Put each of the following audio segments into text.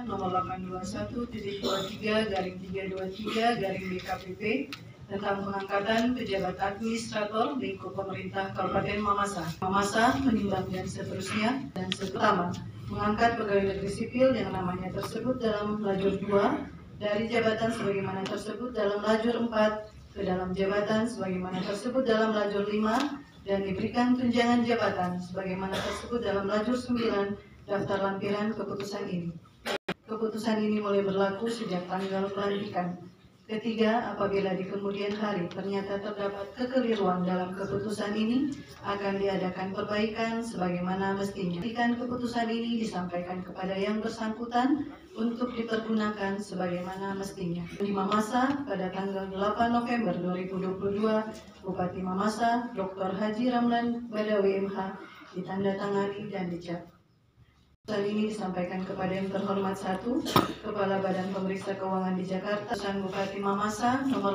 nomor 821-23/323 tentang pengangkatan pejabat administrator lingkup pemerintah Kabupaten Mamasa. Mamasa menimbang dan seterusnya. Dan pertama, mengangkat pegawai negeri sipil yang namanya tersebut dalam lajur 2 dari jabatan sebagaimana tersebut dalam lajur 4 ke dalam jabatan sebagaimana tersebut dalam lajur 5 dan diberikan tunjangan jabatan sebagaimana tersebut dalam lajur 9 daftar lampiran keputusan ini. Keputusan ini mulai berlaku sejak tanggal pelantikan. Ketiga, apabila di kemudian hari ternyata terdapat kekeliruan dalam keputusan ini, akan diadakan perbaikan sebagaimana mestinya. Keputusan ini disampaikan kepada yang bersangkutan untuk dipergunakan sebagaimana mestinya. Di Mamasa pada tanggal 8 November 2022, Bupati Mamasa, Dr. Haji Ramlan Badawi MH, ditandatangani dan dicap. Keputusan ini disampaikan kepada yang terhormat 1, Kepala Badan Pemeriksa Keuangan di Jakarta, Keputusan Bupati Mamasa nomor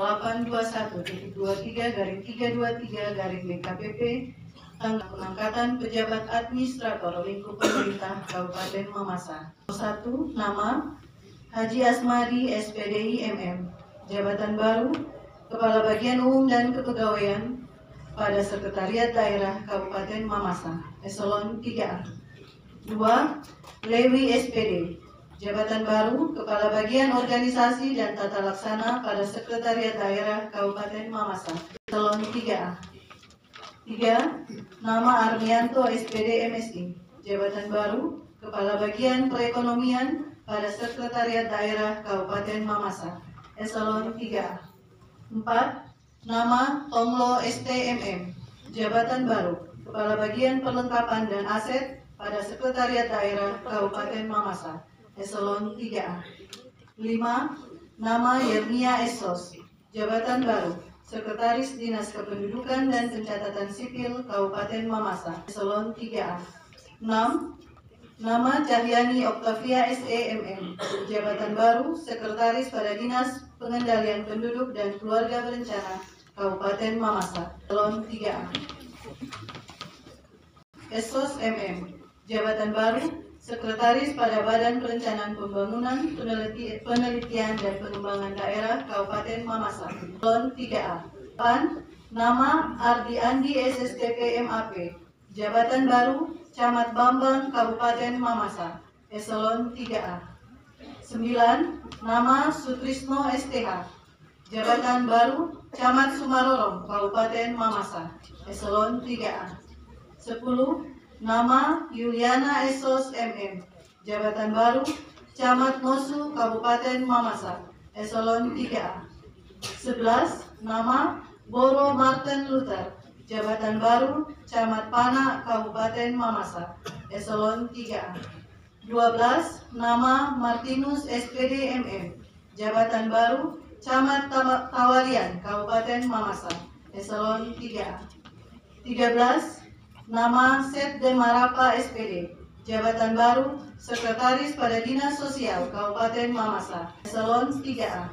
821-23/323/BKPP tentang pengangkatan pejabat administrator lingkup pemerintah Kabupaten Mamasa. 1. Nama Haji Asmadi SPDI MM, jabatan baru Kepala Bagian Umum dan Kepegawaian pada Sekretariat Daerah Kabupaten Mamasa, eselon 3A. 2. Lewi SPD, jabatan baru Kepala Bagian Organisasi dan Tata Laksana pada Sekretariat Daerah Kabupaten Mamasa, eselon 3A. 3. Nama Armianto SPD MSI, jabatan baru Kepala Bagian Perekonomian pada Sekretariat Daerah Kabupaten Mamasa, eselon 3A. 4. Nama Tonglo STMM, jabatan baru Kepala Bagian Perlengkapan dan Aset pada Sekretariat Daerah Kabupaten Mamasa, eselon 3A. 5. Nama Yernia Esos, jabatan baru Sekretaris Dinas Kependudukan dan Pencatatan Sipil Kabupaten Mamasa, eselon 3A. 6. Nama Cahyani Oktavia SEMM, jabatan baru Sekretaris pada Dinas Pengendalian Penduduk dan Keluarga Berencana Kabupaten Mamasa, eselon 3A. Esos MM, jabatan baru Sekretaris pada Badan Perencanaan Pembangunan, Penelitian dan Pengembangan Daerah Kabupaten Mamasa, eselon 3A. 8. Nama Ardi Andi SSTP MAP, jabatan baru Camat Bambang Kabupaten Mamasa, eselon 3A. 9. Nama Sutrisno STH, jabatan baru Camat Sumarorong Kabupaten Mamasa, eselon 3A. 10. Nama Yuliana Esos MM, jabatan baru Camat Mosu Kabupaten Mamasa, eselon 3A. 11. Nama Boro Martin Luther, jabatan baru Camat Pana Kabupaten Mamasa, eselon 3A. 12. Nama Martinus SPD MM, jabatan baru Camat Tawalian Kabupaten Mamasa, eselon 3A. 13. Nama Setde Marapa SPD, jabatan baru Sekretaris pada Dinas Sosial Kabupaten Mamasa, eselon 3A.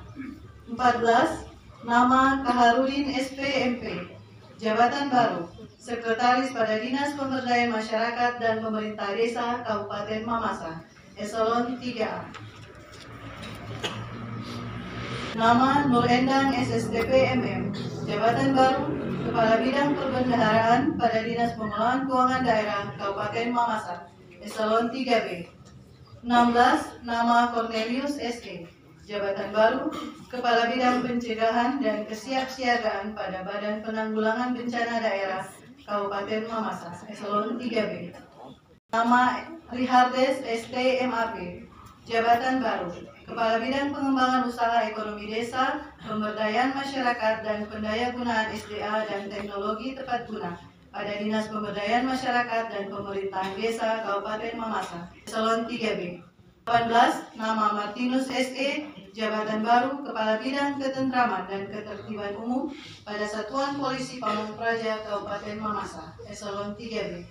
14. Nama Kaharudin SPMP, jabatan baru Sekretaris pada Dinas Pemberdayaan Masyarakat dan Pemerintah Desa Kabupaten Mamasa, eselon 3A. Nama Nur Endang SSTP MM, jabatan baru Kepala Bidang Perbendaharaan pada Dinas Pengelolaan Keuangan Daerah Kabupaten Mamasa, eselon 3B. 16. Nama Cornelius SE, jabatan baru Kepala Bidang Pencegahan dan Kesiapsiagaan pada Badan Penanggulangan Bencana Daerah Kabupaten Mamasa, eselon 3B. Nama Rihardes ST MAP, jabatan baru Kepala Bidang Pengembangan Usaha Ekonomi Desa, Pemberdayaan Masyarakat dan Pendayagunaan SDA dan Teknologi Tepat Guna pada Dinas Pemberdayaan Masyarakat dan Pemerintahan Desa Kabupaten Mamasa, eselon 3B. 18. Nama Martinus SE, jabatan baru Kepala Bidang Ketentraman dan Ketertiban Umum pada Satuan Polisi Pamung Praja Kabupaten Mamasa, eselon 3B.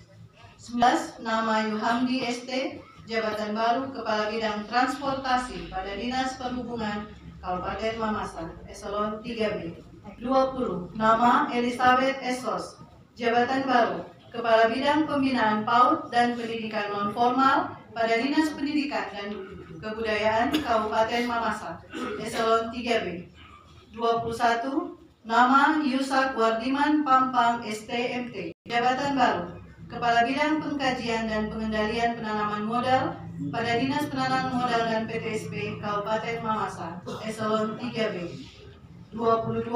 19. Nama Yuhamdi ST, jabatan baru Kepala Bidang Transportasi pada Dinas Perhubungan Kabupaten Mamasa, eselon 3B. 20. Nama Elizabeth Esos, jabatan baru Kepala Bidang Pembinaan PAUD dan Pendidikan Non-Formal pada Dinas Pendidikan dan Kebudayaan Kabupaten Mamasa, Eselon 3B. 21. Nama Yusak Wardiman Pampang STMT, Jabatan Baru, Kepala Bidang Pengkajian dan Pengendalian Penanaman Modal pada Dinas Penanaman Modal dan PTSP Kabupaten Mamasa, Eselon 3B. 22.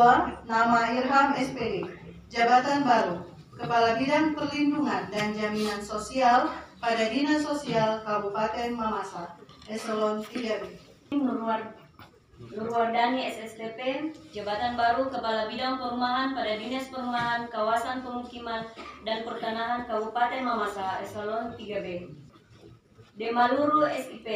Nama Irham SPD, Jabatan Baru, Kepala Bidang Perlindungan dan Jaminan Sosial pada Dinas Sosial Kabupaten Mamasa, Eselon 3B. Nurwardani SSTP, Jabatan Baru, Kepala Bidang Perumahan pada Dinas Perumahan, Kawasan Pemukiman dan Pertanahan Kabupaten Mamasa, Eselon 3B. Demaluru SIP,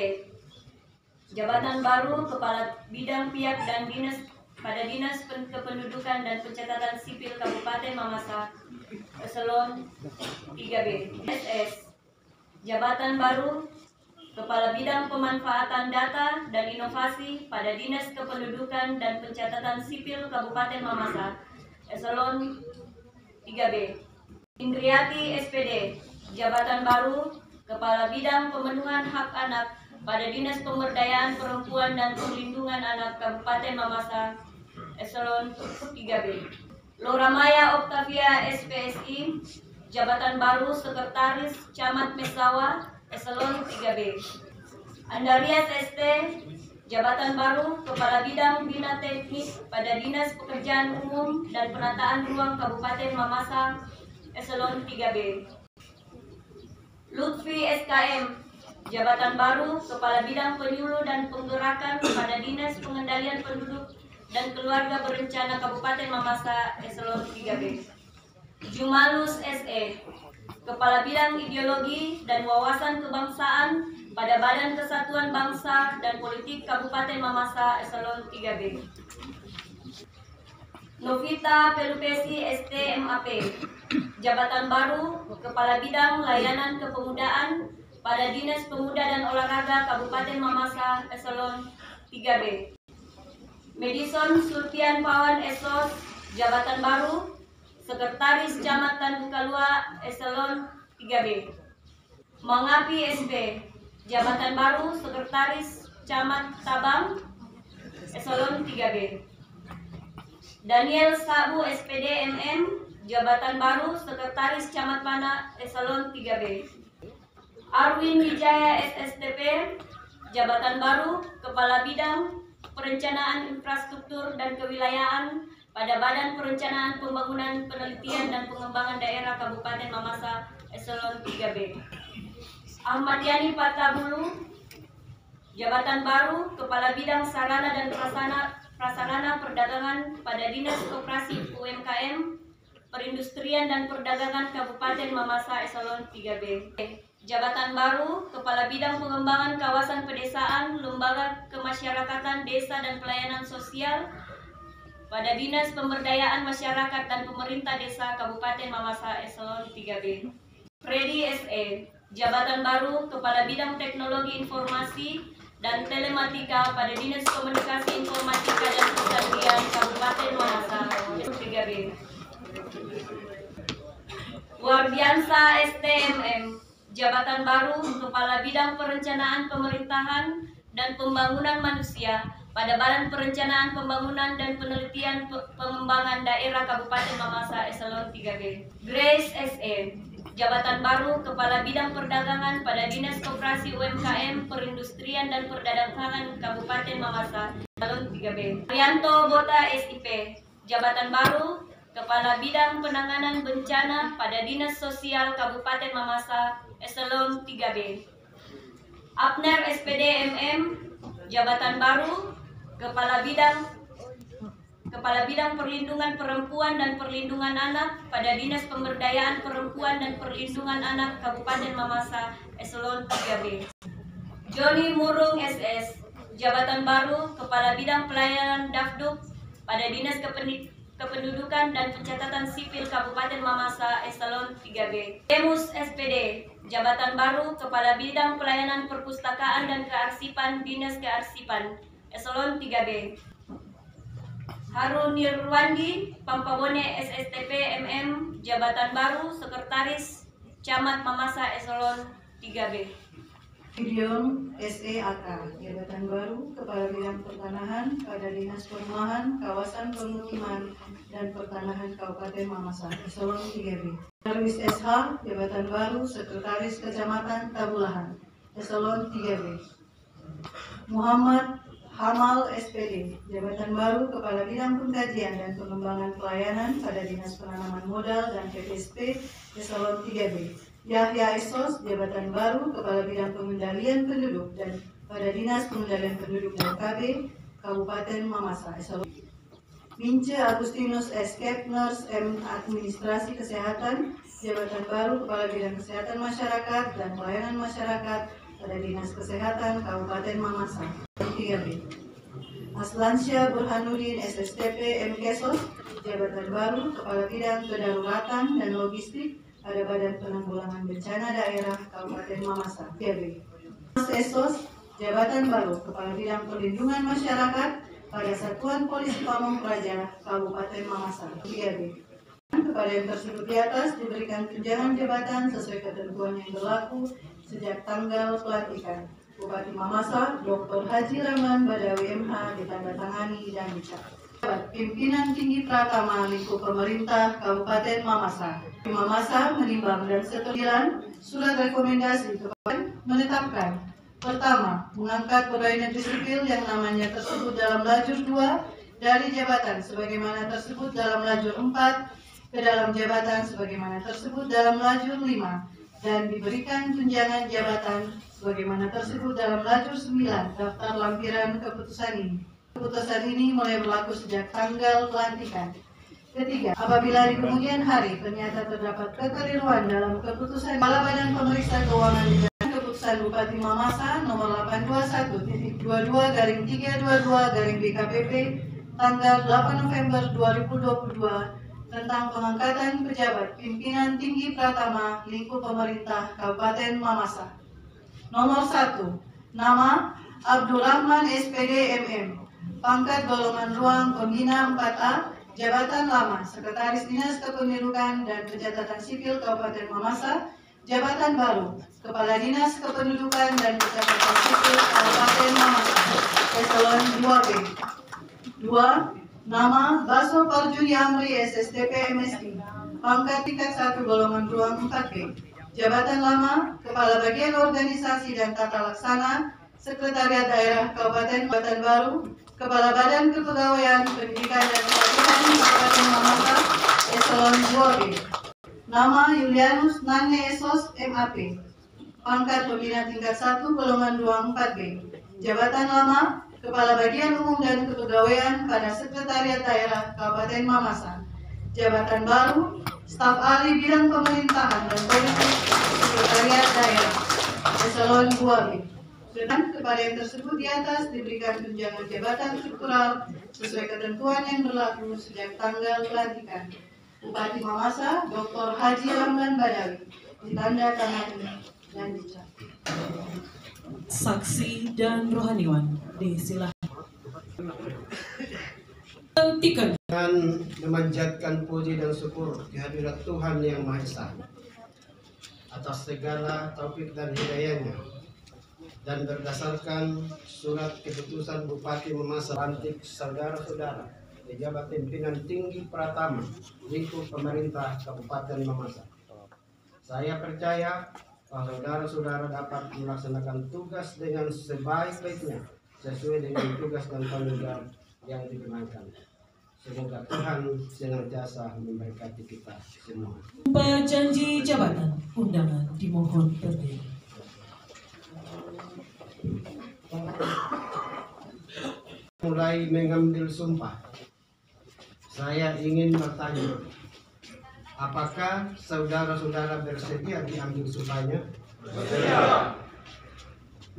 Jabatan Baru, Kepala Bidang Piak dan Dinas pada Dinas Kependudukan dan Pencatatan Sipil Kabupaten Mamasa, Eselon 3B. SS, Jabatan Baru, Kepala Bidang Pemanfaatan Data dan Inovasi pada Dinas Kependudukan dan Pencatatan Sipil Kabupaten Mamasa, Eselon 3B. Indriati SPD, Jabatan Baru, Kepala Bidang Pemenuhan Hak Anak pada Dinas Pemberdayaan Perempuan dan Perlindungan Anak Kabupaten Mamasa, Eselon 3B. Loramaya Oktavia SPSI, Jabatan Baru, Sekretaris Camat Mesawa, Eselon 3B. Andarias ST, Jabatan Baru, Kepala Bidang Bina Teknik pada Dinas Pekerjaan Umum dan Penataan Ruang Kabupaten Mamasa, Eselon 3B. Lutfi SKM, Jabatan Baru, Kepala Bidang Penyuluh dan Penggerakan pada Dinas Pengendalian Penduduk dan Keluarga Berencana Kabupaten Mamasa, Eselon 3B. Jumalus SE, Kepala Bidang Ideologi dan Wawasan Kebangsaan pada Badan Kesatuan Bangsa dan Politik Kabupaten Mamasa, Eselon 3B. Novita Pelupesi STMAP, Jabatan Baru, Kepala Bidang Layanan Kepemudaan pada Dinas Pemuda dan Olahraga Kabupaten Mamasa, Eselon 3B. Madison Sulpian Pawan Esos, Jabatan Baru, Sekretaris Camat Tandukalua, Eselon 3B. Mangapi SP, Jabatan Baru, Sekretaris Camat Tabang, Eselon 3B. Daniel Sabu SPD MM, Jabatan Baru, Sekretaris Camat Pana, Eselon 3B. Arwin Wijaya SSTP, Jabatan Baru, Kepala Bidang Perencanaan Infrastruktur dan Kewilayahan pada Badan Perencanaan Pembangunan Penelitian dan Pengembangan Daerah Kabupaten Mamasa, Eselon 3B. Ahmad Yani Patabulu, Jabatan Baru, Kepala Bidang Sarana dan Prasarana Perdagangan pada Dinas Koperasi UMKM, Perindustrian dan Perdagangan Kabupaten Mamasa, Eselon 3B. Jabatan Baru, Kepala Bidang Pengembangan Kawasan Pedesaan, Lembaga Kemasyarakatan, Desa dan Pelayanan Sosial pada Dinas Pemberdayaan Masyarakat dan Pemerintah Desa Kabupaten Mamasa, Eselon 3B. Freddy SE, Jabatan Baru, Kepala Bidang Teknologi Informasi dan Telematika pada Dinas Komunikasi Informatika dan Pertanian Kabupaten Mamasa, 3B. Wardiansa STMM, Jabatan Baru, Kepala Bidang Perencanaan Pemerintahan dan Pembangunan Manusia pada Badan Perencanaan Pembangunan dan Penelitian Pengembangan Daerah Kabupaten Mamasa, Eselon 3B. Grace SE, Jabatan Baru, Kepala Bidang Perdagangan pada Dinas Koperasi UMKM, Perindustrian dan Perdagangan Kabupaten Mamasa, Eselon 3B. Arianto Bota SIP, Jabatan Baru, Kepala Bidang Penanganan Bencana pada Dinas Sosial Kabupaten Mamasa, Eselon 3B. Abner SPD MM, Jabatan Baru, Kepala Bidang Perlindungan Perempuan dan Perlindungan Anak pada Dinas Pemberdayaan Perempuan dan Perlindungan Anak Kabupaten Mamasa, Eselon 3B. Joni Murung SS, Jabatan Baru, Kepala Bidang Pelayanan Dafduk pada Dinas Kependudukan dan Pencatatan Sipil Kabupaten Mamasa, Eselon 3B. Demus SPD, Jabatan Baru, Kepala Bidang Pelayanan Perpustakaan dan Kearsipan, Dinas Kearsipan, Eselon 3B. Harun Nirwandi, Pampabone SSTP MM, Jabatan Baru, Sekretaris Camat Mamasa, Eselon 3B. Gideon SEAK, jabatan baru Kepala Bidang Pertanahan pada Dinas Perumahan, Kawasan Pemukiman dan Pertanahan Kabupaten Mamasa, eselon 3B. Darwis SH, jabatan baru Sekretaris Kecamatan Tabulahan, eselon 3B. Muhammad Hamal SPD, jabatan baru Kepala Bidang Pengkajian dan Pengembangan Pelayanan pada Dinas Penanaman Modal dan PPSP, eselon 3B. Yahya Esos, jabatan baru Kepala Bidang Pengendalian Penduduk dan pada Dinas Pengendalian Penduduk dan KB, Kabupaten Mamasa, eselon. Mince Agustinus S. Kepners M. Administrasi Kesehatan, jabatan baru Kepala Bidang Kesehatan Masyarakat dan Pelayanan Masyarakat pada Dinas Kesehatan Kabupaten Mamasa, 3B. Aslansyah Burhanuddin SSTP M. Kesos, jabatan baru Kepala Bidang Kedaruratan dan Logistik pada Badan Penanggulangan Bencana Daerah Kabupaten Mamasa, 3B. Mas Esos, jabatan baru Kepala Bidang Perlindungan Masyarakat pada Satuan Polisi Pamong Praja Kabupaten Mamasa, 3B. Kepada yang tersebut di atas diberikan tunjangan jabatan sesuai ketentuan yang berlaku sejak tanggal pelantikan. Bupati Mamasa, Dr. Haji Rahman Badawi MH, ditandatangani dan dicap. Pimpinan Tinggi Pratama lingkup pemerintah Kabupaten Mamasa. Mamasa menimbang dan setelah surat rekomendasi kepada menetapkan: pertama, mengangkat pegawai negeri sipil yang namanya tersebut dalam lajur 2 dari jabatan sebagaimana tersebut dalam lajur 4 ke dalam jabatan sebagaimana tersebut dalam lajur 5 dan diberikan tunjangan jabatan sebagaimana tersebut dalam lajur 9 daftar lampiran keputusan ini. Keputusan ini mulai berlaku sejak tanggal pelantikan. Ketiga, apabila di kemudian hari ternyata terdapat kekeliruan dalam keputusan Kepala Badan Pemeriksa Keuangan dan keputusan Bupati Mamasa nomor 821.22/322/BKPP tanggal 8 November 2022 tentang pengangkatan pejabat pimpinan tinggi Pratama lingkup pemerintah Kabupaten Mamasa. Nomor 1, nama Abdurrahman SPD MM, pangkat golongan ruang pembina 4A, jabatan lama Sekretaris Dinas Kependudukan dan Pencatatan Sipil Kabupaten Mamasa, jabatan baru Kepala Dinas Kependudukan dan Pencatatan Sipil Kabupaten Mamasa, eselon 2B. 2. Nama Baso Parjuni Amri SSTP MSI, pangkat tingkat 1 golongan ruang 4B, jabatan lama Kepala Bagian Organisasi dan Tata Laksana Sekretariat Daerah Kabupaten baru Kepala Badan Kepegawaian Pendidikan dan Pelatihan Kabupaten Mamasa, eselon 2B. Nama Julianus Nange Esos MAP, pangkat pembina tingkat 1 golongan ruang 4B, jabatan lama Kepala Bagian Umum dan Kepegawaian pada Sekretariat Daerah Kabupaten Mamasa, jabatan baru Staf Ahli Bidang Pemerintahan dan Politik Sekretariat Daerah, eselon 2B. Dan kepada yang tersebut di atas diberikan tunjangan jabatan struktural sesuai ketentuan yang berlaku sejak tanggal pelantikan. Bupati Mamasa Dr. Haji Rahman Badawi, ditandatangani dan dicap. Saksi dan rohaniwan disilahkan. Hentikan. Dan memanjatkan puji dan syukur kehadirat Tuhan Yang Maha Esa atas segala taufik dan hidayahnya, dan berdasarkan surat keputusan Bupati Mamasa lantik saudara-saudara pejabat pimpinan tinggi Pratama lingkup pemerintah Kabupaten Mamasa, saya percaya bahwa saudara-saudara dapat melaksanakan tugas dengan sebaik-baiknya sesuai dengan tugas dan tanggung jawab yang dikenakan. Semoga Tuhan senantiasa memberkati kita semua. Berjanji jabatan, undangan dimohon berdiri. Mulai mengambil sumpah, saya ingin bertanya, apakah saudara-saudara bersedia diambil sumpahnya? Bersedia.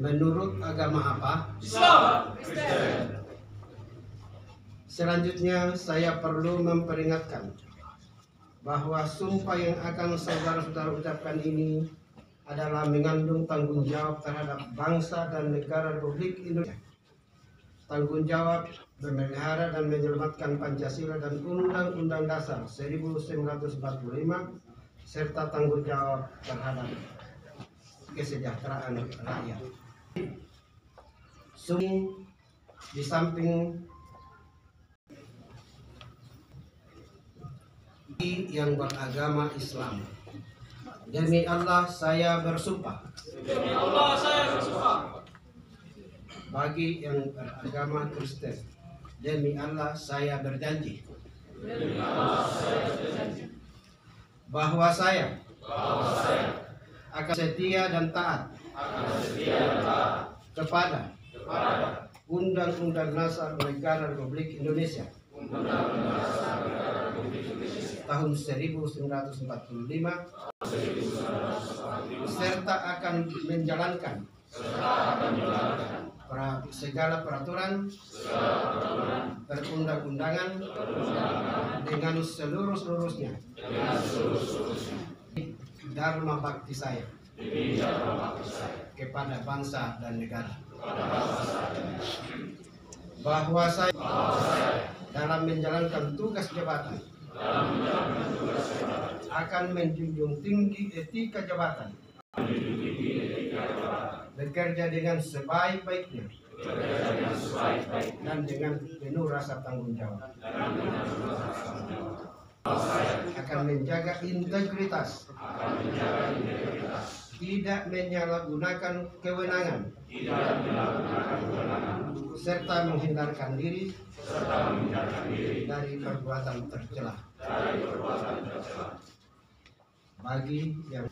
Menurut agama apa? Islam. Selanjutnya saya perlu memperingatkan bahwa sumpah yang akan saudara-saudara ucapkan ini adalah mengandung tanggung jawab terhadap bangsa dan negara Republik Indonesia. Tanggung jawab memelihara dan menyelamatkan Pancasila dan Undang-Undang Dasar 1945 serta tanggung jawab terhadap kesejahteraan rakyat. Sungguh di samping yang beragama Islam, demi Allah saya bersumpah. Bagi yang beragama Kristen, demi Allah saya berjanji. Bahwa saya akan setia dan taat kepada Undang-Undang Dasar Negara Republik Indonesia tahun 1945 serta akan menjalankan segala peraturan perundang-undangan dengan seluruh-seluruhnya. Dharma bakti saya kepada bangsa dan negara. Bahwa saya dalam menjalankan tugas jabatan akan menjunjung tinggi etika jabatan, bekerja dengan sebaik-baiknya dan dengan penuh rasa tanggung jawab, akan menjaga integritas, tidak menyalahgunakan kewenangan, serta menghindarkan diri dari perbuatan tercela. Bagi yang